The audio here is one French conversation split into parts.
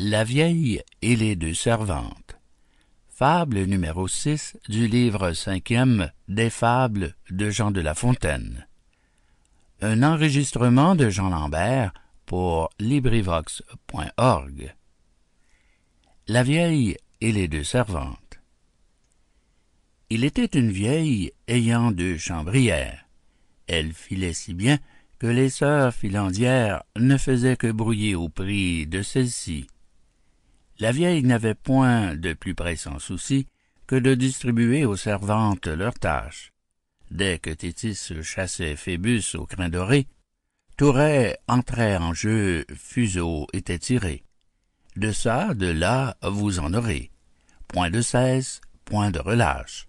La vieille et les deux servantes. Fable numéro 6 du livre 5e des Fables de Jean de La Fontaine. Un enregistrement de Jean Lambert pour LibriVox.org. La vieille et les deux servantes. Il était une vieille ayant deux chambrières. Elle filait si bien que les sœurs filandières ne faisaient que brouiller au prix de celle-ci. La vieille n'avait point de plus pressant souci que de distribuer aux servantes leurs tâches. Dès que Thétis chassait Phébus au crin doré, Touret entrait en jeu, fuseau était tiré. De ça, de là, vous en aurez. Point de cesse, point de relâche.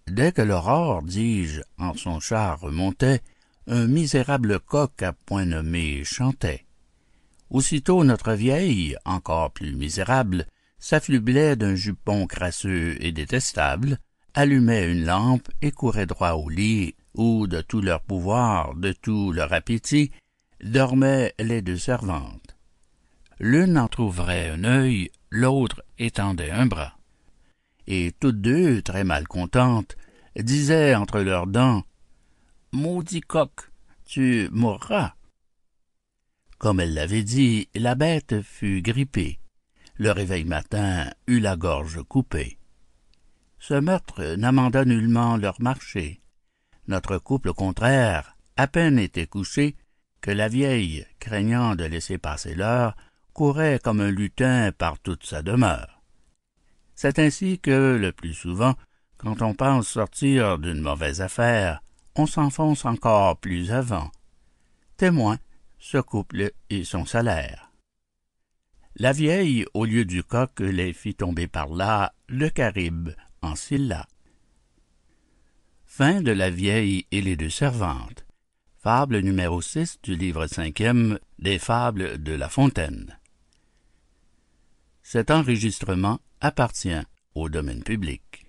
Dès que l'aurore, dis-je, en son char remontait, un misérable coq à point nommé chantait. Aussitôt notre vieille, encore plus misérable, s'affublait d'un jupon crasseux et détestable, allumait une lampe et courait droit au lit, où, de tout leur pouvoir, de tout leur appétit, dormaient les deux servantes. L'une entr'ouvrait un œil, l'autre étendait un bras. Et toutes deux, très mal contentes, disaient entre leurs dents « Maudit coq, tu mourras !» Comme elle l'avait dit, la bête fut grippée. Le réveil matin eut la gorge coupée. Ce meurtre n'amenda nullement leur marché. Notre couple au contraire, à peine était couché, que la vieille, craignant de laisser passer l'heure, courait comme un lutin par toute sa demeure. C'est ainsi que, le plus souvent, quand on pense sortir d'une mauvaise affaire, on s'enfonce encore plus avant. Témoin, ce couple et son salaire. La vieille, au lieu du coq, les fit tomber par là, le Caribe en Scylla. Fin de La vieille et les deux servantes. Fable numéro 6 du livre 5e des Fables de La Fontaine. Cet enregistrement appartient au domaine public.